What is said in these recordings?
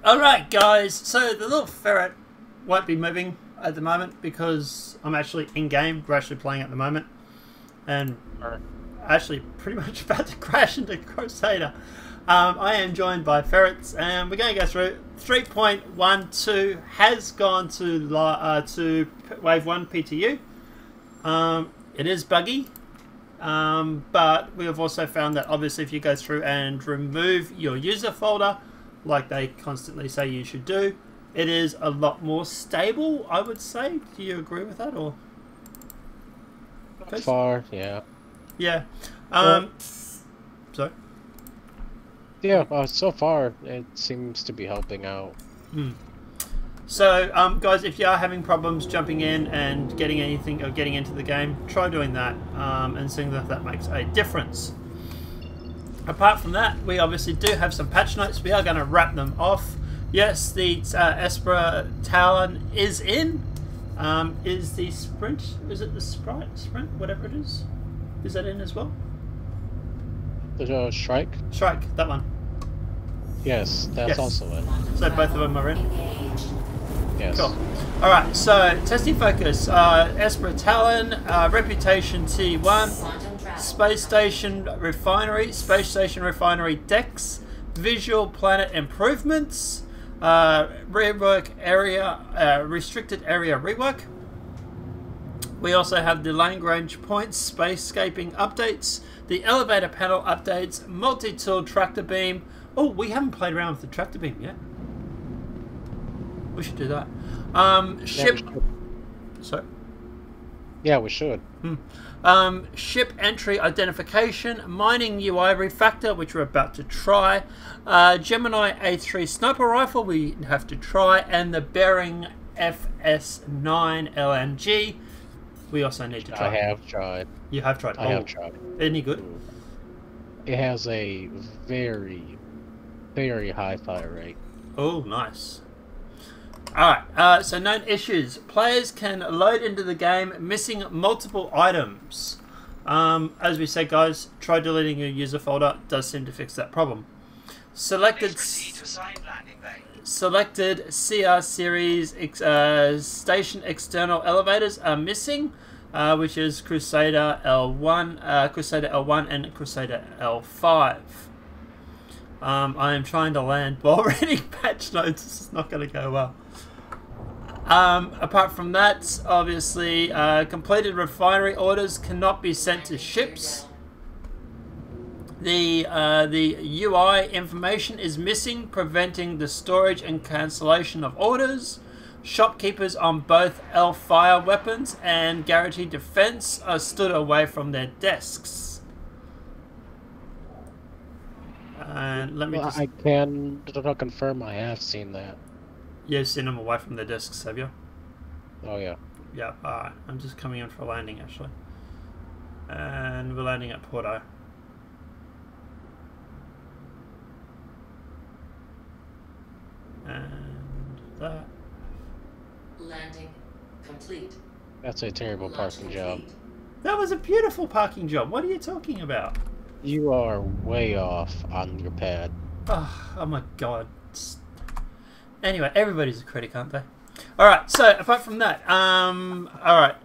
Alright guys, so the little ferret won't be moving at the moment because I'm actually in-game. We're actually playing at the moment. And actually pretty much about to crash into Crusader. I am joined by ferrets and we're going to go through 3.12 has gone to Wave 1 PTU. It is buggy. But we have also found that obviously if you go through and remove your user folder, like they constantly say you should do, it is a lot more stable, I would say. Do you agree with that? Or so far, yeah. Yeah. Sorry? Yeah, so far it seems to be helping out. So, guys, if you are having problems jumping in and getting anything or getting into the game, try doing that and seeing if that makes a difference. Apart from that, we obviously do have some patch notes. We are going to wrap them off. Yes, the Espera Talon is in. Is the Sprint? Is it the Sprite? Whatever it is. Is that in as well? The Shrike? Shrike, that one. Yes, that's also in. So both of them are in? Yes. Cool. Alright, so testing focus. Espera Talon, Reputation T1. Space Station Refinery decks, Visual Planet Improvements, Rework Area, Restricted Area Rework. We also have the Lagrange Points, Spacescaping Updates, the Elevator Panel Updates, Multi-Tool Tractor Beam. Oh, we haven't played around with the Tractor Beam yet. We should do that. Ship... Sorry? Yeah, we should. Ship entry identification, mining UI refactor, which we're about to try, Gemini A3 sniper rifle, we have to try, and the Bearing FS9 LMG, we also need to try. I have tried. You have tried? I have tried. Any good? It has a very, very high fire rate. Oh, nice. Alright, so known issues. Players can load into the game missing multiple items. As we said, guys, try deleting your user folder. It does seem to fix that problem. Selected CR series station external elevators are missing, which is Crusader L1, Crusader L1 and Crusader L5. I am trying to land while reading patch notes. This is not going to go well. Apart from that, obviously, completed refinery orders cannot be sent to ships. The UI information is missing, preventing the storage and cancellation of orders. Shopkeepers on both L-Fire weapons and Guaranteed Defense are stood away from their desks. And let me just... I can confirm I have seen that. You've seen them away from their desks, have you? Oh, yeah. Yeah, alright. I'm just coming in for a landing, actually. And we're landing at Porto. And that. Landing complete. That's a terrible parking job. That was a beautiful parking job. What are you talking about? You are way off on your pad. Oh my god. Anyway, everybody's a critic, aren't they? Alright, so apart from that, alright,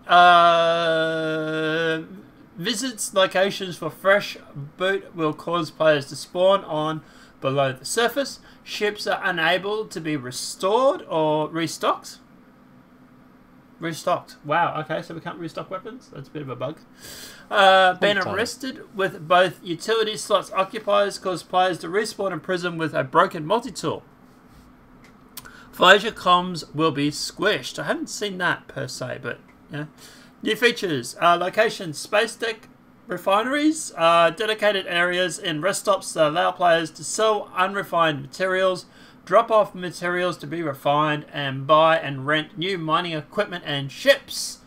visits locations for fresh boot will cause players to spawn on below the surface. Ships are unable to be restored or restocked. Restocked. Wow, okay, so we can't restock weapons? That's a bit of a bug. Been arrested with both utility slots occupiers cause players to respawn in prison with a broken multi-tool. Flasia comms will be squished. I haven't seen that per se, but yeah. New features: locations, space deck, refineries, dedicated areas in rest stops that allow players to sell unrefined materials, drop off materials to be refined, and buy and rent new mining equipment and ships.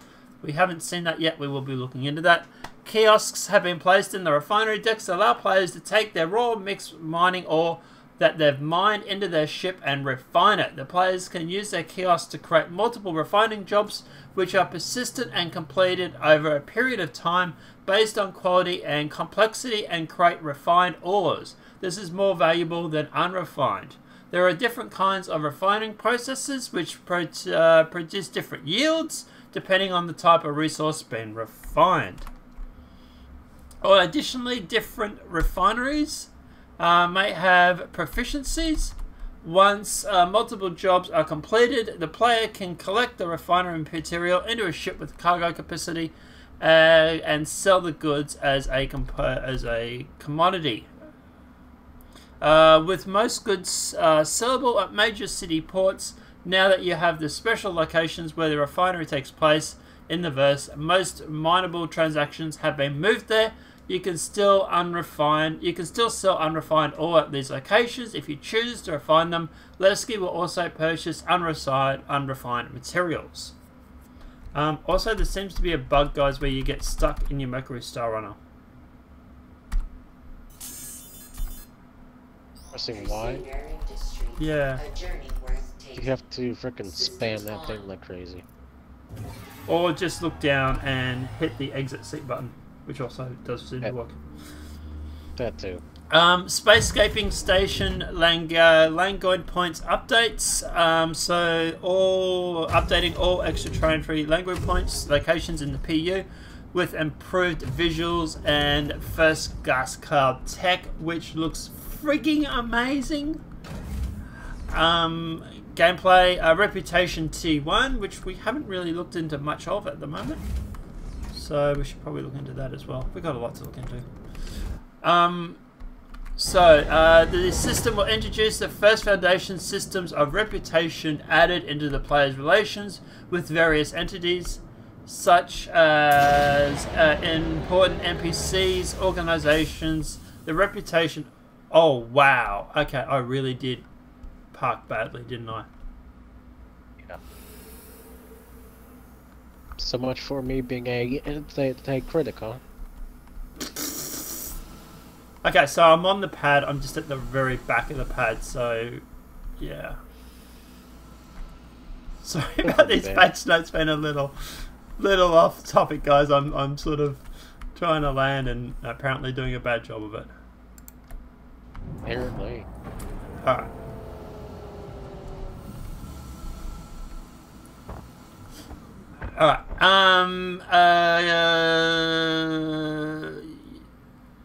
We haven't seen that yet. We will be looking into that. Kiosks have been placed in the refinery decks to allow players to take their raw mixed mining ore that they've mined into their ship and refine it. The players can use their kiosks to create multiple refining jobs which are persistent and completed over a period of time based on quality and complexity and create refined ores. This is more valuable than unrefined. There are different kinds of refining processes which produce different yields depending on the type of resource being refined. Or additionally, different refineries may have proficiencies. Once multiple jobs are completed, the player can collect the refinery material into a ship with cargo capacity and sell the goods as a commodity. With most goods sellable at major city ports, now that you have the special locations where the refinery takes place in the verse, most mineable transactions have been moved there. You can still sell unrefined ore at these locations if you choose to refine them. Levski will also purchase unrefined materials. Also, there seems to be a bug, guys, where you get stuck in your Mercury Star Runner. Pressing Y? Yeah. You have to frickin' spam that thing like crazy. Or just look down and hit the exit seat button, which also does seem to work. That too. Spacescaping Station Langoid points updates. So updating all extraterritorial Langoid points locations in the PU with improved visuals and first gas cloud tech, which looks freaking amazing. Gameplay, Reputation T1, which we haven't really looked into much of at the moment. So we should probably look into that as well. We've got a lot to look into. The system will introduce the first foundation systems of reputation added into the player's relations with various entities, such as important NPCs, organizations, the reputation. Oh, wow. Okay, I really did park badly, didn't I? Yeah. So much for me being a critic, huh? Okay, so I'm on the pad. I'm just at the very back of the pad, so yeah. Sorry about these patch notes being a little off topic, guys. I'm sort of trying to land and apparently doing a bad job of it. Apparently. Alright.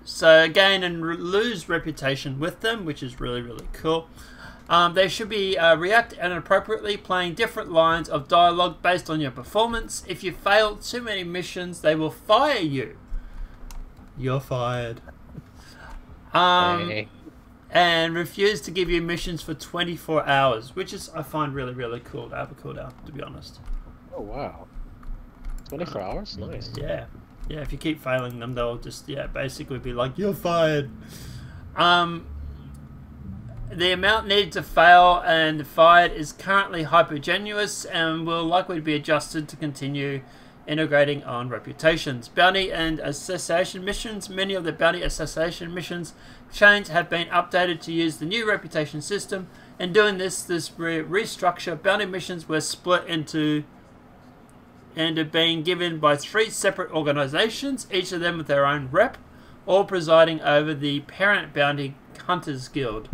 So gain and lose reputation with them, which is really, really cool. They should be react and appropriately playing different lines of dialogue based on your performance. If you fail too many missions, they will fire you. You're fired. Hey. And refuse to give you missions for 24 hours, which is, I find, really, really cool to have a cooldown, to be honest. Oh, wow. 24 hours? Nice. Yeah. Yeah, if you keep failing them, they'll just, basically be like, you're fired. The amount needed to fail and fired is currently hypergenuous and will likely be adjusted to continue integrating on reputations. Bounty and assassination missions. Many of the bounty assassination missions chains have been updated to use the new reputation system. In doing this restructure, bounty missions were split into and are being given by 3 separate organizations, each of them with their own rep, all presiding over the parent Bounty Hunters Guild.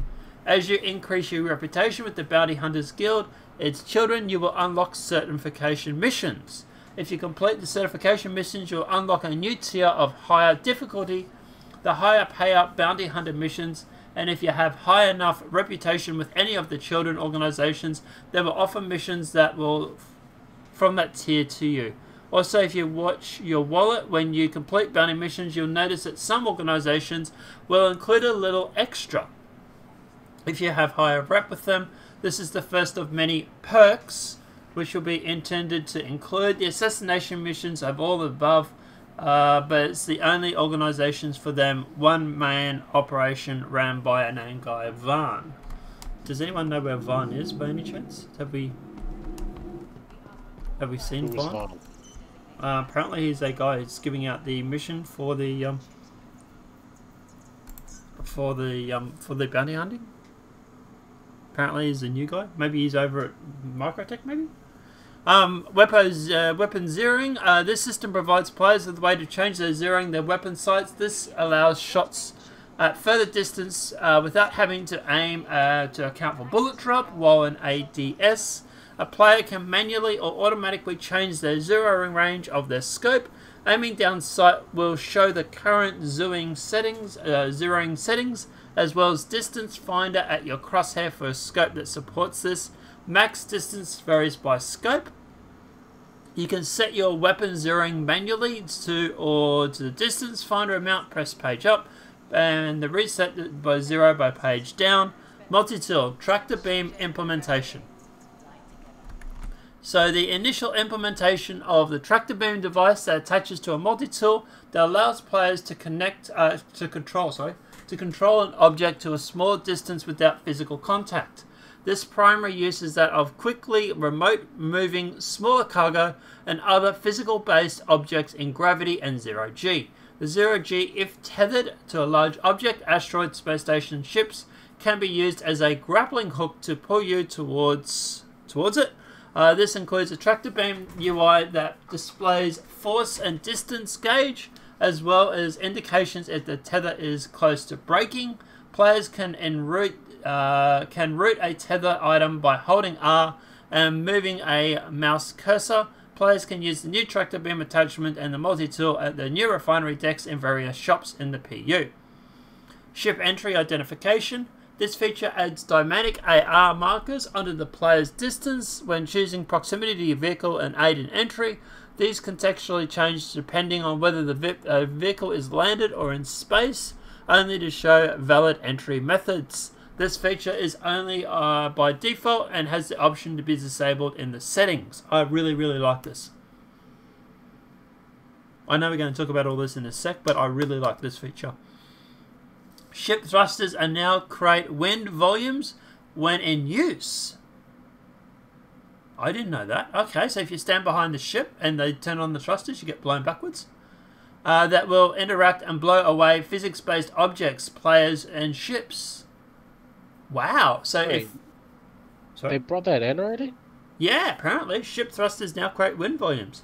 As you increase your reputation with the Bounty Hunters Guild, its children, you will unlock certification missions. If you complete the certification missions, you'll unlock a new tier of higher difficulty, the higher payout Bounty Hunter missions, and if you have high enough reputation with any of the children organizations, they will offer missions that will from that tier to you. Also, if you watch your wallet when you complete bounty missions, you'll notice that some organizations will include a little extra. If you have higher rep with them, this is the first of many perks which will be intended to include the assassination missions of all above, but it's the only organizations for them. One-man operation ran by a named guy Vaughn. Does anyone know where Vaughn is by any chance? Have we seen Vaughn? Apparently he's a guy who's giving out the mission for the bounty hunting. Apparently he's a new guy. Maybe he's over at Microtech, maybe? Weapon zeroing. This system provides players with a way to change their zeroing their weapon sights. This allows shots at further distance without having to aim to account for bullet drop, while in ADS, a player can manually or automatically change the zeroing range of their scope. Aiming down sight will show the current zeroing settings, as well as distance finder at your crosshair for a scope that supports this. Max distance varies by scope. You can set your weapon zeroing manually to the distance finder amount. Press page up, and the reset by 0 by page down. Multi-tool tractor beam implementation. So the initial implementation of the tractor beam device that attaches to a multi-tool that allows players to control an object to a small distance without physical contact. This primary use is that of quickly remote moving smaller cargo and other physical-based objects in gravity and zero-G. The zero-G, if tethered to a large object, asteroid, space station, ships, can be used as a grappling hook to pull you towards it. This includes a tractor beam UI that displays force and distance gauge, as well as indications if the tether is close to breaking. Players can route a tether item by holding R and moving a mouse cursor. Players can use the new tractor beam attachment and the multi-tool at the new refinery decks in various shops in the PU. Ship entry identification. This feature adds dynamic AR markers under the player's distance when choosing proximity to your vehicle and aid in entry. These contextually change depending on whether the vehicle is landed or in space, only to show valid entry methods. This feature is only by default and has the option to be disabled in the settings. I really, really like this. I know we're going to talk about all this in a sec, but I really like this feature. Ship thrusters are now create wind volumes when in use. I didn't know that. Okay, so if you stand behind the ship and they turn on the thrusters, you get blown backwards. That will interact and blow away physics-based objects, players, and ships. Wow. So Wait, they brought that in already? Yeah, apparently. Ship thrusters now create wind volumes.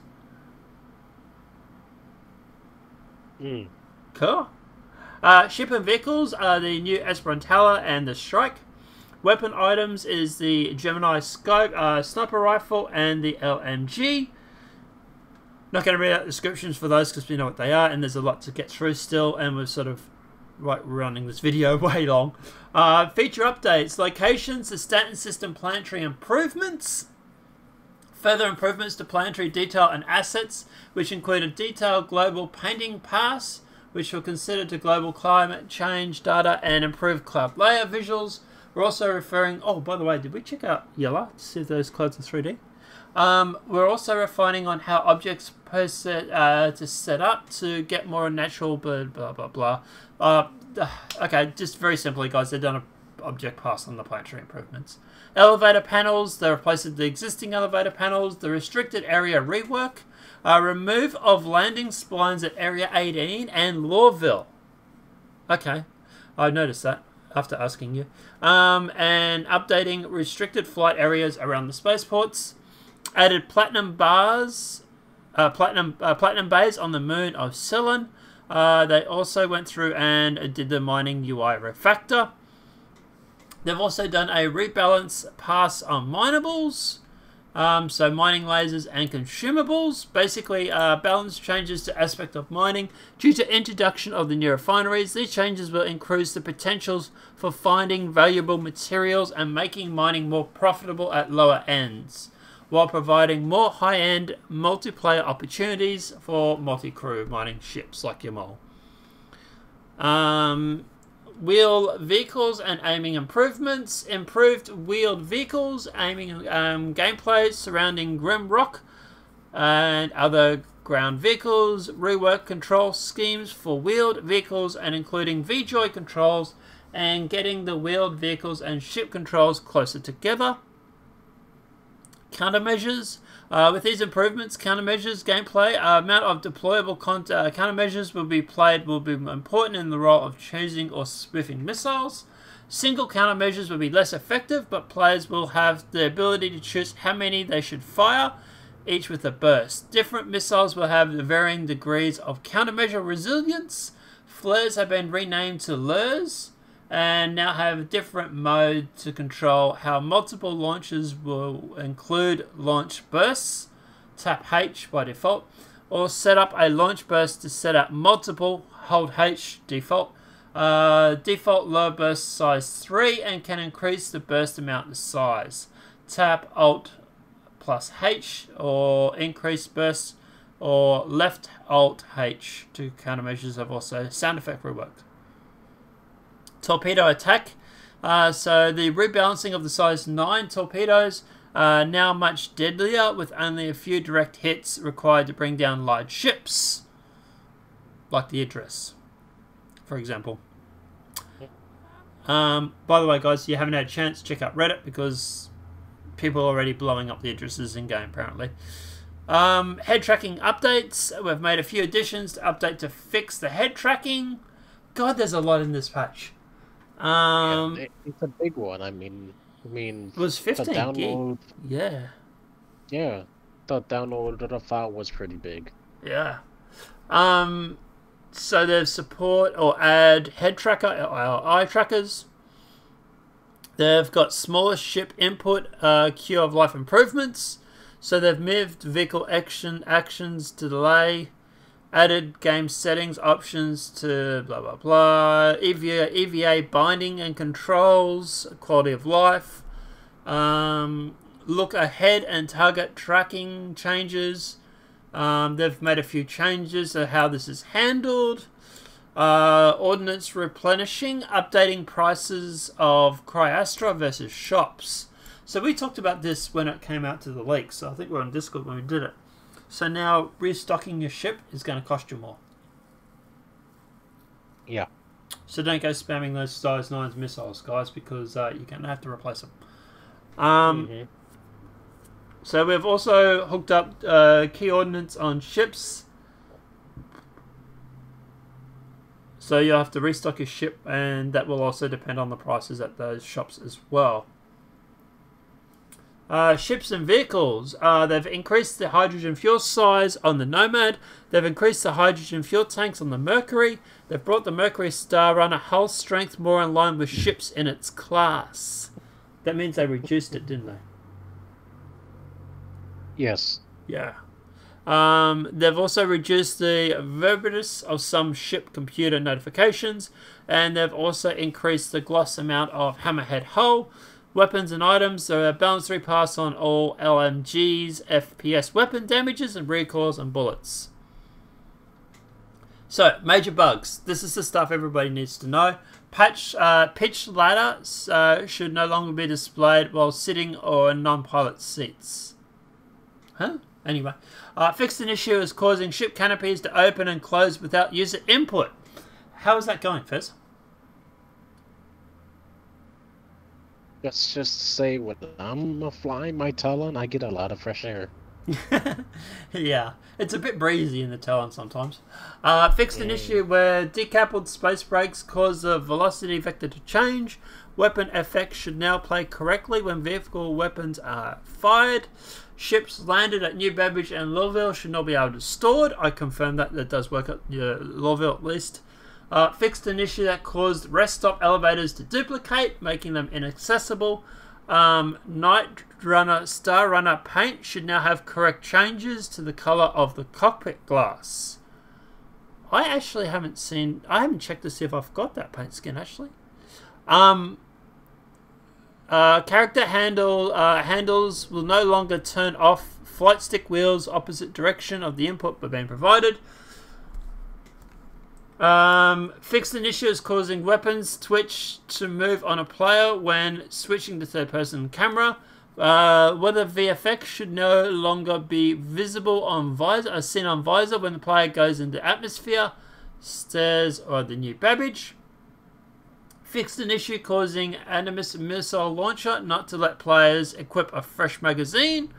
Cool. Ship and vehicles are the new Esperantella and the Strike. Weapon items is the Gemini scope, sniper rifle, and the LMG. Not going to read out the descriptions for those because we know what they are, and there's a lot to get through still, and we're sort of running this video way long. Feature updates, locations, the Statin system planetary improvements. Further improvements to planetary detail and assets, which include a detailed global painting pass, which will consider to global climate change data and improve cloud layer visuals. We're also referring... Oh, by the way, did we check out Yellow to see if those clouds are 3D? We're also refining on how objects to set up to get more natural, blah, blah, blah. Okay, just very simply, guys, they've done an object pass on the planetary improvements. Elevator panels, they replaced the existing elevator panels. The restricted area rework. Remove of landing splines at Area 18 and Lawville. Okay, I noticed that after asking you. And updating restricted flight areas around the spaceports. Added platinum bars, platinum bays on the moon of Cylon. They also went through and did the mining UI refactor. They've also done a rebalance pass on minables. So mining lasers and consumables. Basically, balance changes to aspect of mining. Due to introduction of the new refineries, these changes will increase the potentials for finding valuable materials and making mining more profitable at lower ends, while providing more high-end multiplayer opportunities for multi-crew mining ships like your mole. Wheeled vehicles and aiming improvements. Improved wheeled vehicles, aiming gameplay surrounding Grim Rock and other ground vehicles. Rework control schemes for wheeled vehicles and including V-Joy controls and getting the wheeled vehicles and ship controls closer together. Countermeasures. With these improvements, countermeasures gameplay, amount of deployable countermeasures will be important in the role of choosing or spoofing missiles. Single countermeasures will be less effective, but players will have the ability to choose how many they should fire, each with a burst. Different missiles will have varying degrees of countermeasure resilience. flares have been renamed to lures and now have a different mode to control how multiple launches will include launch bursts. Tap H by default, or set up a launch burst to set up multiple. Hold H default. Default low burst size 3 and can increase the burst amount and size. Tap Alt plus H or increase burst, or left Alt H to countermeasures have also sound effect reworked. Torpedo attack. So the rebalancing of the size 9 torpedoes are now much deadlier with only a few direct hits required to bring down large ships. Like the Idris, for example. By the way, guys, you haven't had a chance, check out Reddit because people are already blowing up the Idrises in game, apparently. Head tracking updates. We've made a few additions to update to fix the head tracking. God, there's a lot in this patch. It's a big one. I mean, it was 15 download, gig. Yeah. The download of the file was pretty big. Yeah. So there's support or add head tracker or eye trackers. They've got smaller ship input, queue of life improvements. So they've moved vehicle actions to delay, added game settings options to blah blah blah, EVA binding and controls, quality of life, look ahead and target tracking changes. They've made a few changes to how this is handled. Ordnance replenishing, updating prices of Cryastra versus shops. So we talked about this when it came out to the leak. So I think we're on Discord when we did it. So now restocking your ship is going to cost you more. Yeah. So don't go spamming those size 9s missiles, guys, because you're going to have to replace them. So we've also hooked up key ordnance on ships. So you'll have to restock your ship, and that will also depend on the prices at those shops as well. Ships and vehicles. They've increased the hydrogen fuel size on the Nomad. They've increased the hydrogen fuel tanks on the Mercury. They've brought the Mercury Star Runner hull strength more in line with ships in its class. That means they reduced it, didn't they? Yes. Yeah. They've also reduced the verbose of some ship computer notifications, and they've also increased the gloss amount of hammerhead hull. Weapons and items, there are balanced repass on all LMGs, FPS weapon damages, and recoils and bullets. So, major bugs. This is the stuff everybody needs to know. Pitch ladder should no longer be displayed while sitting or in non-pilot seats. Huh? Anyway. Fixed an issue is causing ship canopies to open and close without user input. How is that going, Fez? Let's just say when I'm flying my Talon, I get a lot of fresh air. Yeah, it's a bit breezy in the Talon sometimes. Fixed an issue where decoupled space brakes cause the velocity vector to change. Weapon effects should now play correctly when vehicle weapons are fired. Ships landed at New Babbage and Lorville should not be able to stored. I confirm that does work at Lorville at least. Fixed an issue that caused rest stop elevators to duplicate, making them inaccessible. Night Runner Star Runner paint should now have correct changes to the color of the cockpit glass. I actually haven't seen. I haven't checked to see if I've got that paint skin actually. Character handles will no longer turn off. Flight stick wheels opposite direction of the input but being provided. Fixed an issue is causing weapons twitch to move on a player when switching to third person camera. Whether VFX should no longer be visible on visor, seen on visor when the player goes into atmosphere, stairs, or the New Babbage. Fixed an issue causing Animus missile launcher not to let players equip a fresh magazine.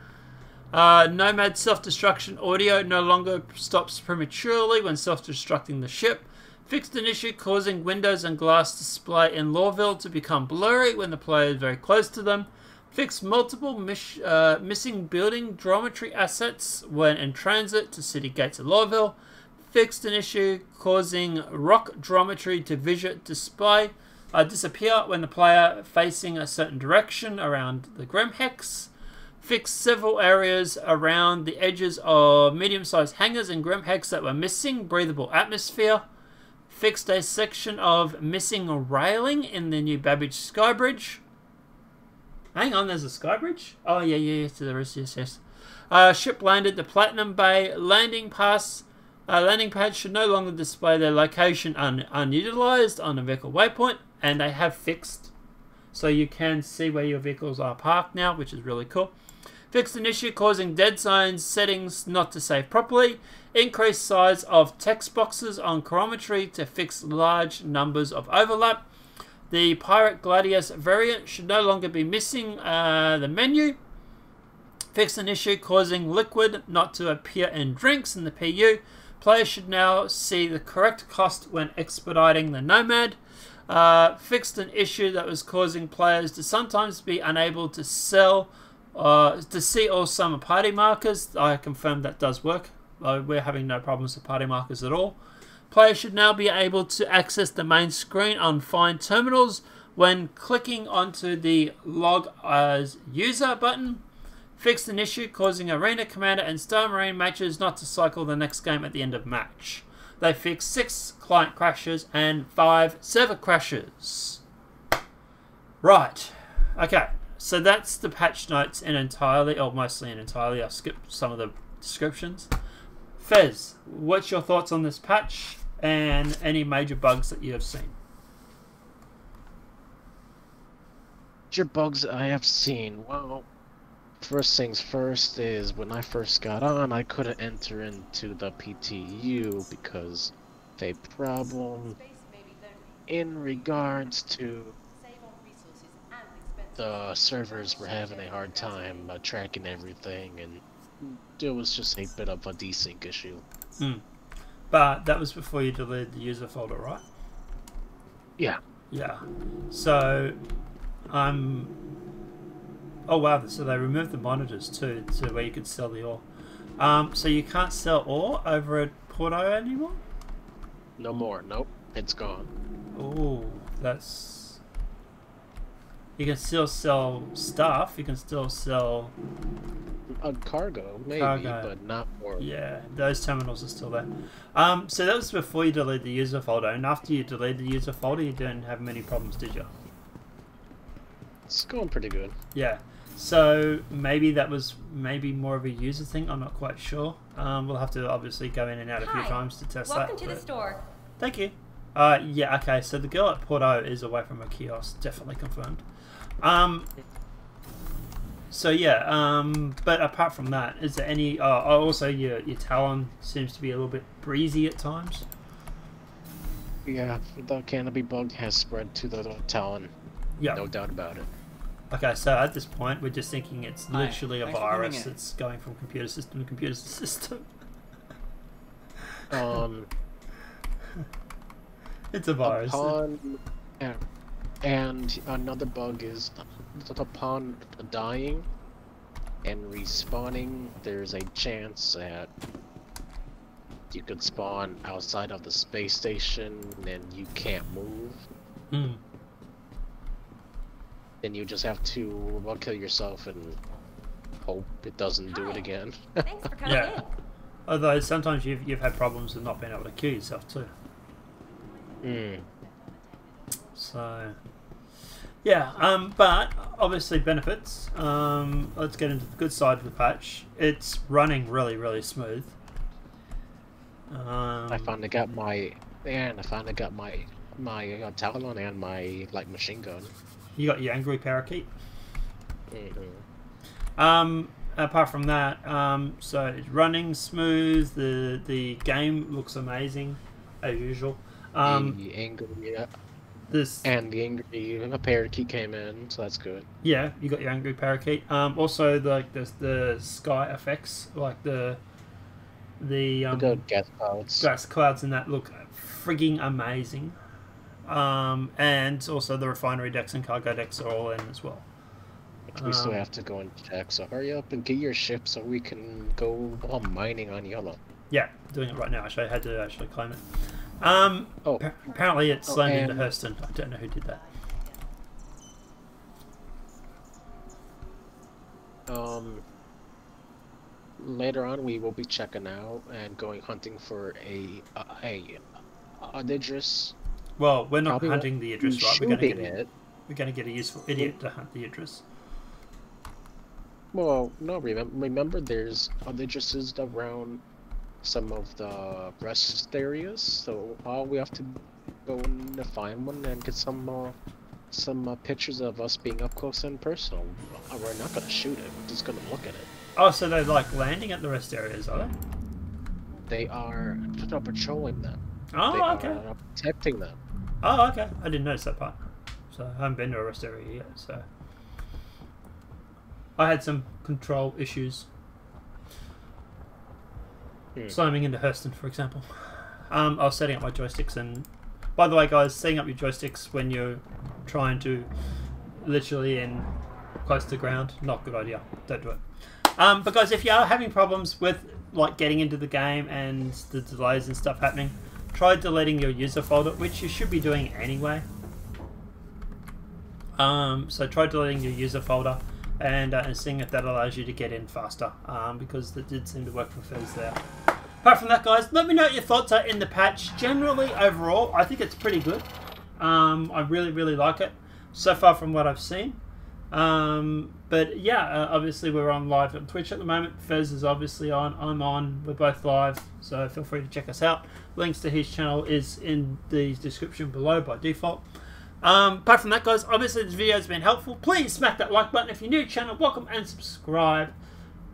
Nomad self-destruction audio no longer stops prematurely when self-destructing the ship. Fixed an issue causing windows and glass display in Lorville to become blurry when the player is very close to them. Fixed multiple missing building geometry assets when in transit to city gates of Lorville. fixed an issue causing rock geometry to disappear when the player facing a certain direction around the Grim Hex. Fixed several areas around the edges of medium-sized hangars in Grim Hex that were missing breathable atmosphere. Fixed a section of missing railing in the new Babbage Skybridge. Hang on, there's a Skybridge? Oh, yeah, yes, there is, yes. Ship landed the Platinum Bay landing pads should no longer display their location unutilized on a vehicle waypoint, and they have fixed, so you can see where your vehicles are parked now, which is really cool. Fixed an issue causing dead zones settings not to save properly. Increased size of text boxes on chronometry to fix large numbers of overlap. The Pirate Gladius variant should no longer be missing the menu. Fixed an issue causing liquid not to appear in drinks in the PU. Players should now see the correct cost when expediting the Nomad. Fixed an issue that was causing players to sometimes be unable to see all summer party markers. I confirm that does work. We're having no problems with party markers at all. Players should now be able to access the main screen on Find Terminals when clicking onto the Log as User button. Fixed an issue causing Arena Commander and Star Marine matches not to cycle the next game at the end of match. They fixed 6 client crashes and 5 server crashes. Right. Okay. So that's the patch notes in entirely, or mostly in entirely. I've skipped some of the descriptions. Fez, what's your thoughts on this patch and any major bugs that you have seen? Major bugs I have seen. Well, first things first is when I first got on, I couldn't enter into the PTU because of a problem in regards to the servers were having a hard time tracking everything, and it was just a bit of a desync issue. But that was before you deleted the user folder, right? Yeah. Yeah. So, oh wow, so they removed the monitors too, to where you could sell the ore. So you can't sell ore over at Porto anymore? No more. Nope. It's gone. Oh, that's... You can still sell stuff. You can still sell... cargo, maybe, but not more. Yeah, those terminals are still there. So that was before you deleted the user folder, and after you deleted the user folder, you didn't have many problems, did you? It's going pretty good. Yeah. So maybe that was more of a user thing. I'm not quite sure. We'll have to obviously go in and out a few times to test that. Welcome to the store. Thank you. Yeah. Okay. So the girl at Porto is away from her kiosk. Definitely confirmed. So yeah, but apart from that, is there any? Also, your Talon seems to be a little bit breezy at times. Yeah, the canopy bug has spread to the Talon. Yeah, no doubt about it. Okay, so at this point, we're just thinking it's literally a virus that's going from computer system to computer system. It's a virus. Yeah. And another bug is upon dying and respawning, there's a chance that you could spawn outside of the space station and you can't move. Then you just have to kill yourself and hope it doesn't do it again. Thanks for coming in. Although sometimes you've had problems with not being able to kill yourself too. So, yeah, but obviously benefits. Let's get into the good side of the patch. It's running really, really smooth. I finally got my Talon and my light machine gun. You got your angry parakeet. Apart from that, so it's running smooth. The game looks amazing, as usual. The angry parakeet came in, so that's good. Yeah, you got your angry parakeet. Also, the sky effects, like the gas clouds and that look frigging amazing. And also the refinery decks and cargo decks are all in as well. We still have to go and check, so hurry up and get your ship so we can go mining on Yellow. Yeah, doing it right now. Actually, I had to actually claim it. Oh. Apparently it's landed into and- Hurston. I don't know who did that. Later on, we will be checking out and going hunting for an Idris. Well, we're not Probably hunting the Idris, right? shooting it. We're going to get a useful idiot to hunt the Idris. Well, no, remember there's Idrises around some of the rest areas, so all we have to go and find one and get some pictures of us being up close and personal. We're not gonna shoot it, we're just gonna look at it. Oh, so they're like landing at the rest areas, are they? They are patrolling them. Oh, They okay. are protecting them. Oh, okay. I didn't notice that part. So I haven't been to a rest area yet, so... I had some control issues. Slamming into Hurston, for example. I was setting up my joysticks, and... By the way, guys, setting up your joysticks when you're trying to literally in close to the ground, not a good idea. Don't do it. But guys, if you are having problems with like getting into the game and the delays and stuff happening, try deleting your user folder, which you should be doing anyway. So try deleting your user folder and seeing if that allows you to get in faster, because that did seem to work for Fez there. Apart from that, guys, let me know what your thoughts are in the patch. Generally, overall, I think it's pretty good. I really like it so far from what I've seen. But yeah, obviously we're on live on Twitch at the moment. Fez is obviously on. I'm on. We're both live, so feel free to check us out. Links to his channel is in the description below by default. Apart from that, guys, obviously this video has been helpful. Please smack that like button if you're new to the channel. Welcome and subscribe.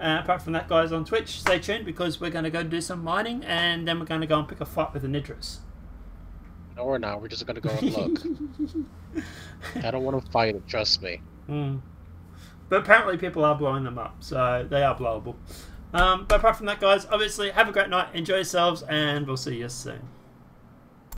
Apart from that, guys, on Twitch, stay tuned because we're going to go do some mining and then we're going to go and pick a fight with an Idris. No, we're not. We're just gonna go and look. I don't want to fight it, trust me. But apparently people are blowing them up, so they are blowable. But apart from that, guys, obviously have a great night, enjoy yourselves, and we'll see you soon.